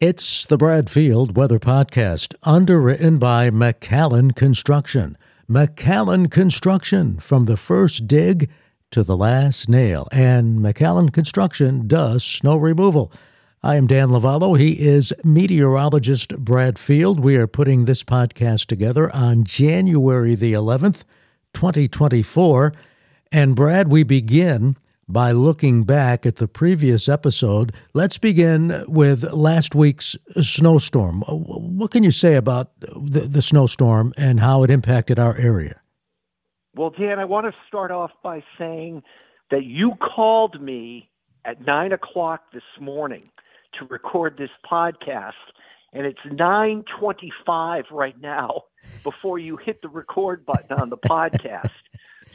It's the Bradfield Weather Podcast, underwritten by McAllen Construction. McAllen Construction, from the first dig to the last nail. And McAllen Construction does snow removal. I am Dan Lovallo. He is meteorologist Bradfield. We are putting this podcast together on January the 11th, 2024. And Brad, we begin by looking back at the previous episode. Let's begin with last week's snowstorm. What can you say about the snowstorm and how it impacted our area? Well, Dan, I want to start off by saying that you called me at 9 o'clock this morning to record this podcast, and it's 9:25 right now before you hit the record button on the podcast.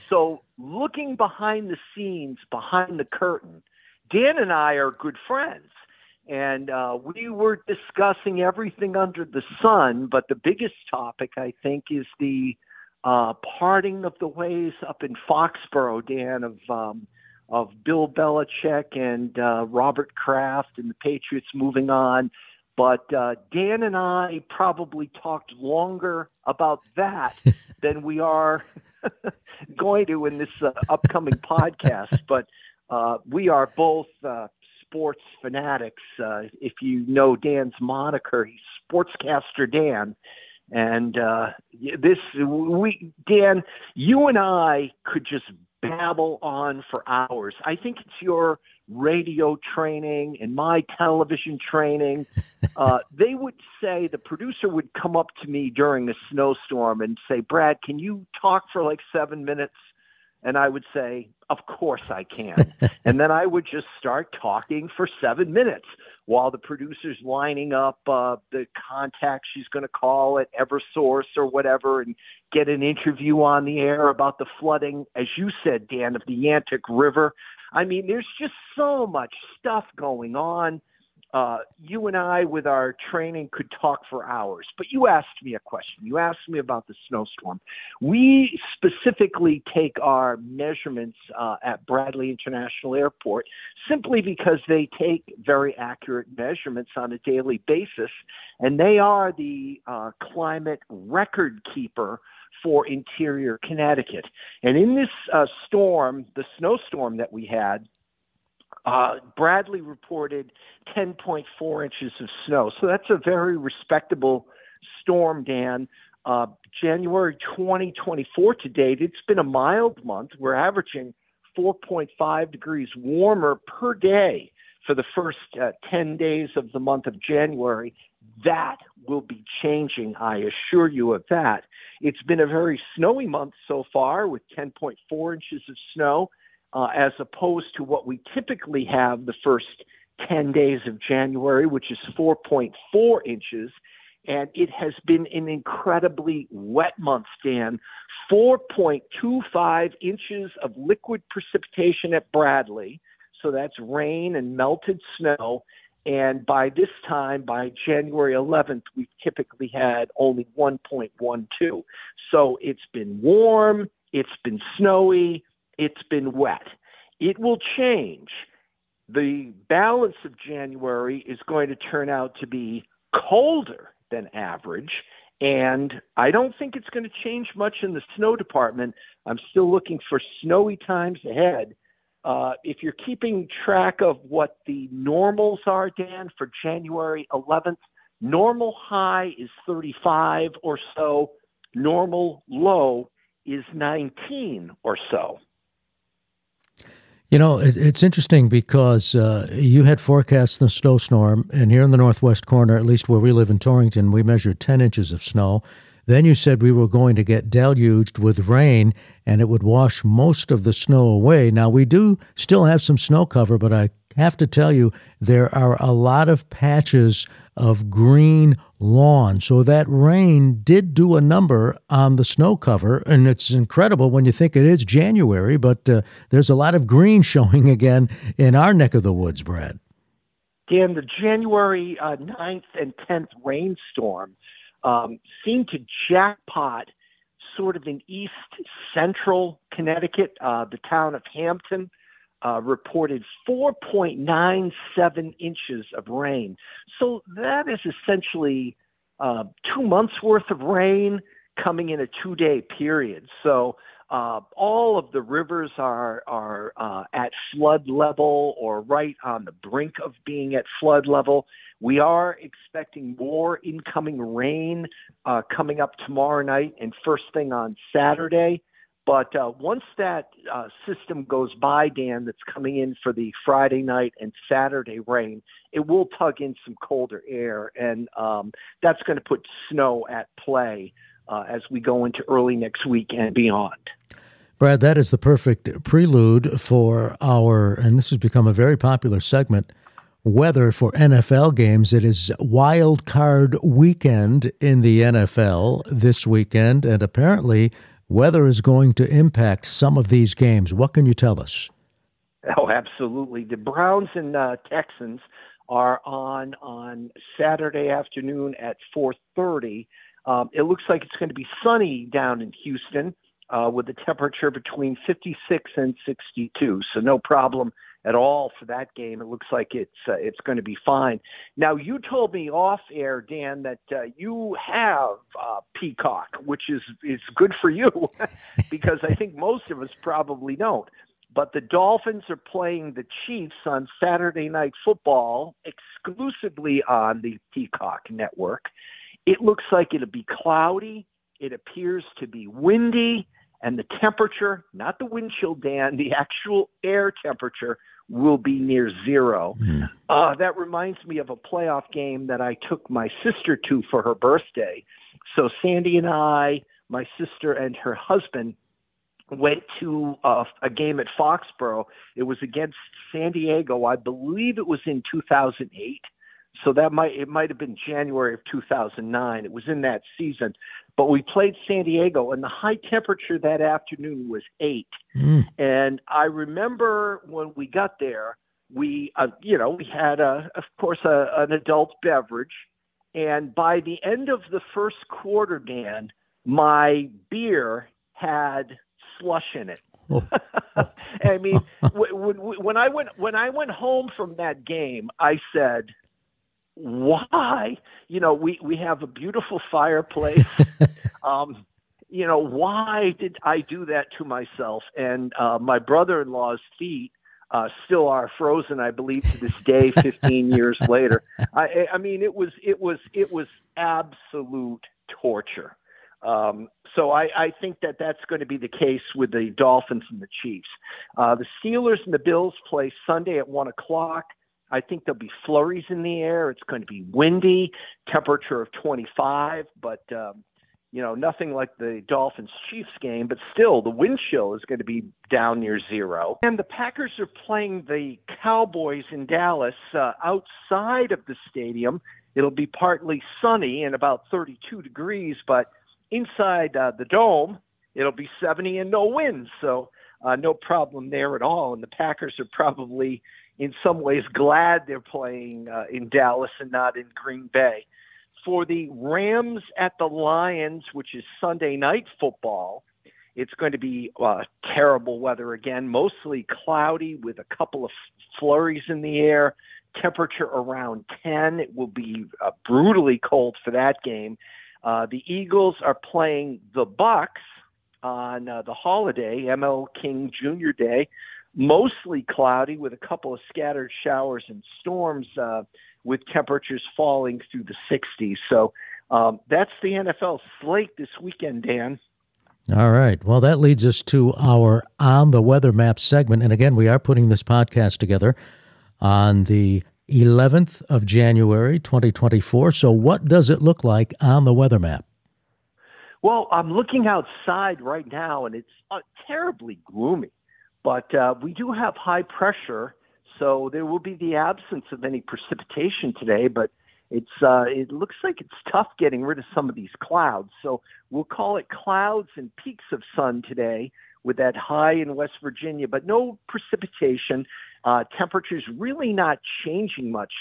So looking behind the scenes, behind the curtain, Dan and I are good friends, and we were discussing everything under the sun, but the biggest topic, I think, is the parting of the ways up in Foxborough, Dan, of Bill Belichick and Robert Kraft and the Patriots moving on. But Dan and I probably talked longer about that than we are going to in this upcoming podcast. But we are both sports fanatics. If you know Dan's moniker, he's Sportscaster Dan. And Dan, you and I could just babble on for hours. I think it's your radio training and my television training. They would say, the producer would come up to me during a snowstorm and say, Brad, can you talk for like 7 minutes? And I would say, of course I can. And then I would just start talking for 7 minutes while the producer's lining up the contact she's going to call at Eversource or whatever and get an interview on the air about the flooding, as you said, Dan, of the Yantic River. I mean, there's just so much stuff going on. You and I, with our training, could talk for hours. But you asked me a question. You asked me about the snowstorm. We specifically take our measurements at Bradley International Airport simply because they take very accurate measurements on a daily basis, and they are the climate record keeper for interior Connecticut. And in this storm, the snowstorm that we had, Bradley reported 10.4 inches of snow. So that's a very respectable storm, Dan. January 2024 to date, it's been a mild month. We're averaging 4.5 degrees warmer per day for the first 10 days of the month of January. That will be changing, I assure you of that. It's been a very snowy month so far with 10.4 inches of snow. As opposed to what we typically have the first 10 days of January, which is 4.4 inches. And it has been an incredibly wet month, Dan. 4.25 inches of liquid precipitation at Bradley. So that's rain and melted snow. And by this time, by January 11th, we've typically had only 1.12. So it's been warm, it's been snowy, it's been wet. It will change. The balance of January is going to turn out to be colder than average, and I don't think it's going to change much in the snow department. I'm still looking for snowy times ahead. If you're keeping track of what the normals are, Dan, for January 11th, normal high is 35 or so. Normal low is 19 or so. You know, it's interesting because you had forecast the snowstorm, and here in the northwest corner, at least where we live in Torrington, we measured 10 inches of snow. Then you said we were going to get deluged with rain, and it would wash most of the snow away. Now, we do still have some snow cover, but I have to tell you, there are a lot of patches of green lawn. So that rain did do a number on the snow cover, and it's incredible when you think it is January, but there's a lot of green showing again in our neck of the woods, Brad. Dan, the January 9th and 10th rainstorm seemed to jackpot sort of in east central Connecticut, the town of Hampton. reported 4.97 inches of rain. So that is essentially 2 months worth of rain coming in a 2-day period. So all of the rivers are at flood level or right on the brink of being at flood level. We are expecting more incoming rain coming up tomorrow night and first thing on Saturday. But once that system goes by, Dan, that's coming in for the Friday night and Saturday rain, it will tug in some colder air, and that's going to put snow at play as we go into early next week and beyond. Brad, that is the perfect prelude for and this has become a very popular segment, weather for NFL games. It is wild card weekend in the NFL this weekend, and apparently weather is going to impact some of these games. What can you tell us? Oh, absolutely. The Browns and Texans are on Saturday afternoon at 4:30. It looks like it's going to be sunny down in Houston with a temperature between 56 and 62. So no problem at all for that game. It looks like it's going to be fine. Now, you told me off air, Dan, that you have Peacock, which is good for you because I think most of us probably don't. But the Dolphins are playing the Chiefs on Saturday Night Football exclusively on the Peacock network. It looks like it'll be cloudy. It appears to be windy. And the temperature, not the wind chill, Dan, the actual air temperature will be near zero. That reminds me of a playoff game that I took my sister to for her birthday. So Sandy and I, my sister and her husband, went to a game at Foxborough. It was against San Diego. I believe it was in 2008. So it might have been January of 2009. It was in that season. But we played San Diego, and the high temperature that afternoon was 8. And I remember when we got there, we had, of course, an adult beverage. And by the end of the first quarter, Dan, my beer had slush in it. I mean, when I went home from that game, I said, why? We have a beautiful fireplace. Why did I do that to myself? And my brother-in-law's feet still are frozen, I believe, to this day, 15 years later. I mean, it was absolute torture. So I think that's going to be the case with the Dolphins and the Chiefs. The Steelers and the Bills play Sunday at 1:00. I think there'll be flurries in the air. It's going to be windy, temperature of 25, but, nothing like the Dolphins-Chiefs game, but still the wind chill is going to be down near zero. And the Packers are playing the Cowboys in Dallas outside of the stadium. It'll be partly sunny and about 32 degrees, but inside the dome, it'll be 70 and no wind. So no problem there at all. And the Packers are probably in some ways glad they're playing in Dallas and not in Green Bay. For the Rams at the Lions, which is Sunday night football, it's going to be terrible weather again, mostly cloudy with a couple of flurries in the air, temperature around 10. It will be brutally cold for that game. The Eagles are playing the Bucks on the holiday, ML King Jr. Day, mostly cloudy with a couple of scattered showers and storms with temperatures falling through the 60s. So that's the NFL slate this weekend, Dan. All right. Well, that leads us to our On the Weather Map segment. And again, we are putting this podcast together on the 11th of January, 2024. So what does it look like on the weather map? Well, I'm looking outside right now, and it's terribly gloomy. But we do have high pressure, so there will be the absence of any precipitation today, but it looks like it's tough getting rid of some of these clouds. So we'll call it clouds and peaks of sun today with that high in West Virginia, but no precipitation. Temperatures really not changing much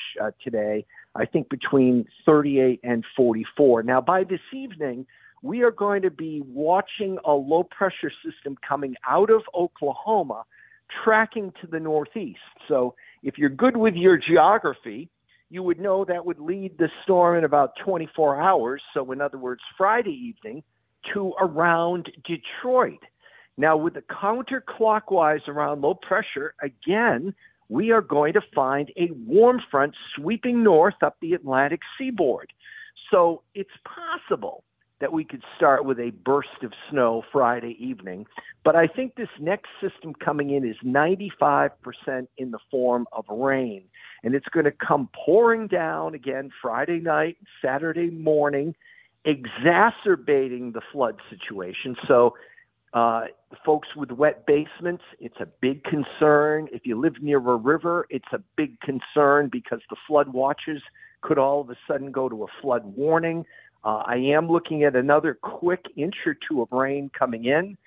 today, I think between 38 and 44. Now, by this evening, we are going to be watching a low-pressure system coming out of Oklahoma tracking to the northeast. So if you're good with your geography, you would know that would lead the storm in about 24 hours. So in other words, Friday evening to around Detroit. Now, with the counterclockwise around low pressure, again, we are going to find a warm front sweeping north up the Atlantic seaboard. So it's possible that we could start with a burst of snow Friday evening. But I think this next system coming in is 95% in the form of rain. And it's going to come pouring down again Friday night, Saturday morning, exacerbating the flood situation. So folks with wet basements, it's a big concern. If you live near a river, it's a big concern because the flood watches could all of a sudden go to a flood warning. I am looking at another quick inch or two of rain coming in.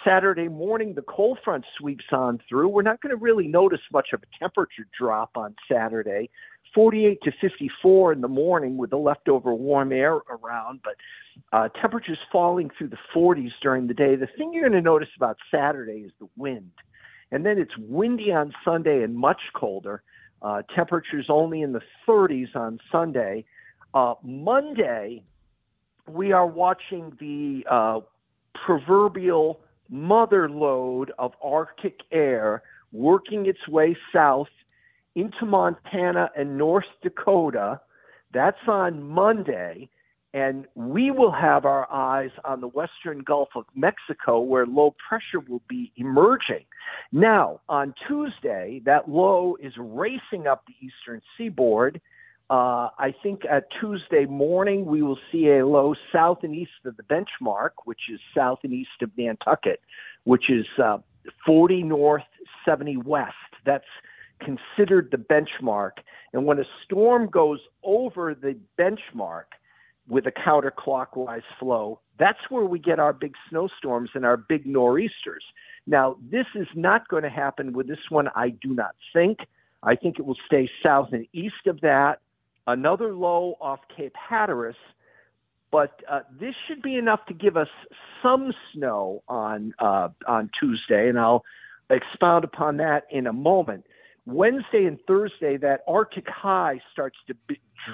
Saturday morning, the cold front sweeps on through. We're not going to really notice much of a temperature drop on Saturday. 48 to 54 in the morning with the leftover warm air around, but temperatures falling through the 40s during the day. The thing you're going to notice about Saturday is the wind. And then it's windy on Sunday and much colder. Temperatures only in the 30s on Sunday. Monday, we are watching the proverbial mother lode of Arctic air working its way south into Montana and North Dakota. That's on Monday. And we will have our eyes on the western Gulf of Mexico where low pressure will be emerging. Now, on Tuesday, that low is racing up the eastern seaboard. I think Tuesday morning we will see a low south and east of the benchmark, which is south and east of Nantucket, which is 40 north, 70 west. That's considered the benchmark. And when a storm goes over the benchmark with a counterclockwise flow, that's where we get our big snowstorms and our big nor'easters. Now, this is not going to happen with this one, I do not think. I think it will stay south and east of that. Another low off Cape Hatteras, but this should be enough to give us some snow on Tuesday, and I'll expound upon that in a moment. Wednesday and Thursday, that Arctic high starts to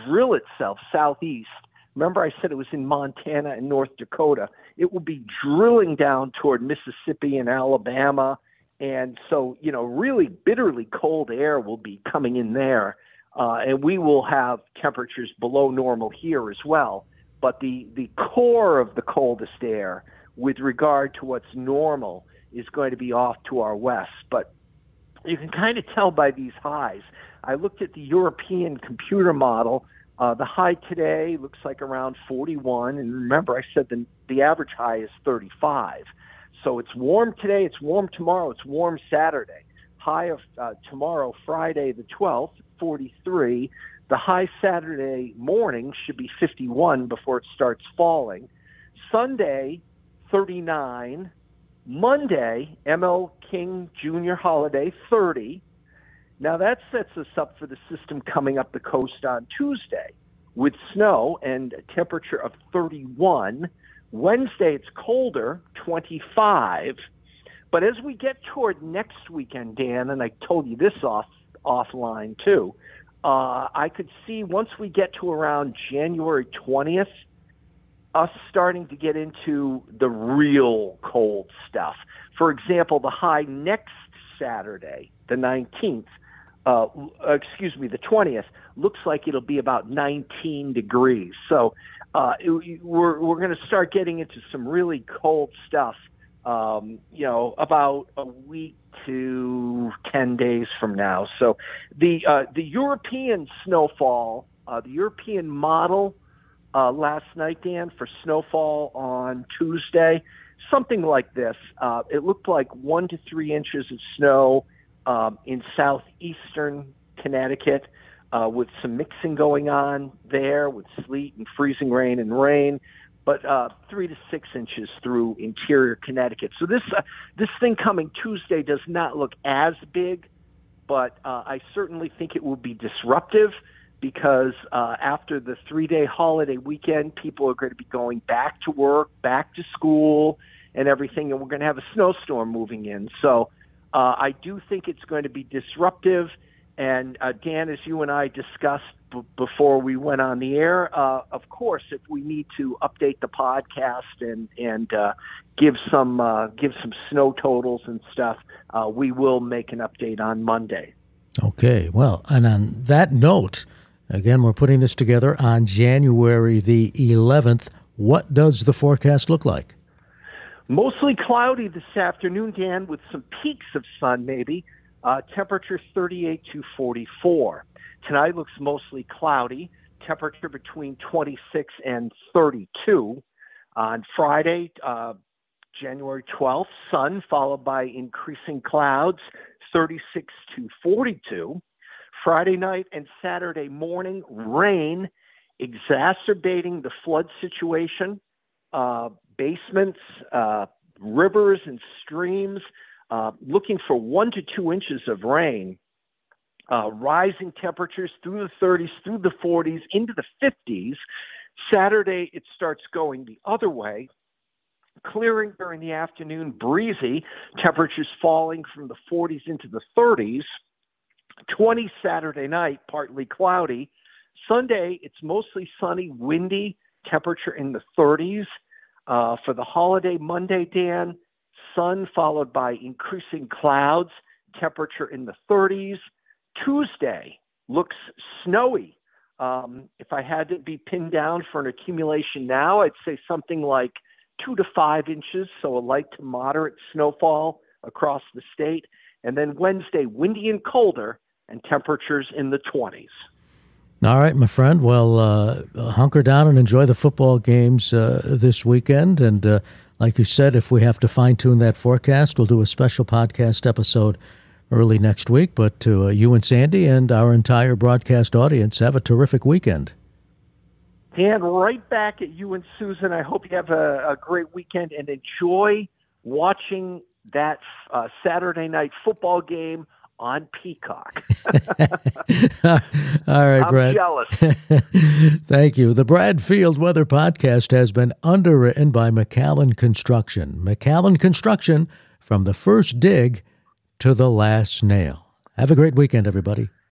drill itself southeast. Remember I said it was in Montana and North Dakota. It will be drilling down toward Mississippi and Alabama, and so, really bitterly cold air will be coming in there. And we will have temperatures below normal here as well. But the core of the coldest air with regard to what's normal is going to be off to our west. But you can kind of tell by these highs. I looked at the European computer model. The high today looks like around 41. And remember, I said the average high is 35. So it's warm today, it's warm tomorrow, it's warm Saturday. High of tomorrow, Friday the 12th, 43. The high Saturday morning should be 51 before it starts falling. Sunday, 39. Monday, ML King Jr. holiday, 30. Now that sets us up for the system coming up the coast on Tuesday with snow and a temperature of 31. Wednesday, it's colder, 25. But as we get toward next weekend, Dan, and I told you this offline too, I could see once we get to around January 20th, us starting to get into the real cold stuff. For example, the high next Saturday, the 19th, the 20th, looks like it'll be about 19 degrees. So we're going to start getting into some really cold stuff, about a week to 10 days from now. So the European snowfall, the European model last night, Dan, for snowfall on Tuesday, something like this. It looked like 1 to 3 inches of snow in southeastern Connecticut, with some mixing going on there with sleet and freezing rain and rain, but 3 to 6 inches through interior Connecticut. So this thing coming Tuesday does not look as big, but I certainly think it will be disruptive because after the 3-day holiday weekend, people are going to be going back to work, back to school, and everything, and we're going to have a snowstorm moving in. So I do think it's going to be disruptive. And Dan, as you and I discussed before we went on the air, of course, if we need to update the podcast and give some snow totals and stuff, we will make an update on Monday. Okay. Well, and on that note, again, we're putting this together on January the 11th. What does the forecast look like? Mostly cloudy this afternoon, Dan, with some peaks of sun maybe. Temperature 38 to 44. Tonight looks mostly cloudy. Temperature between 26 and 32. On Friday, January 12th, sun followed by increasing clouds, 36 to 42. Friday night and Saturday morning, rain exacerbating the flood situation. Basements, rivers, and streams looking for 1 to 2 inches of rain. Rising temperatures through the 30s, through the 40s, into the 50s. Saturday, it starts going the other way. Clearing during the afternoon, breezy. Temperatures falling from the 40s into the 30s. 20 Saturday night, partly cloudy. Sunday, it's mostly sunny, windy. Temperature in the 30s. For the holiday Monday, Dan, sun followed by increasing clouds, temperature in the 30s. Tuesday looks snowy. If I had to be pinned down for an accumulation now, I'd say something like 2 to 5 inches, so a light to moderate snowfall across the state. And then Wednesday, windy and colder, and temperatures in the 20s. All right, my friend. Well, hunker down and enjoy the football games this weekend. And like you said, if we have to fine-tune that forecast, we'll do a special podcast episode early next week. But to you and Sandy and our entire broadcast audience, have a terrific weekend. Dan, right back at you and Susan. I hope you have a great weekend and enjoy watching that Saturday night football game on Peacock. All right, I'm Brad. jealous. Thank you. The Bradfield Weather Podcast has been underwritten by McAllen Construction. McAllen Construction, from the first dig to the last nail. Have a great weekend, everybody.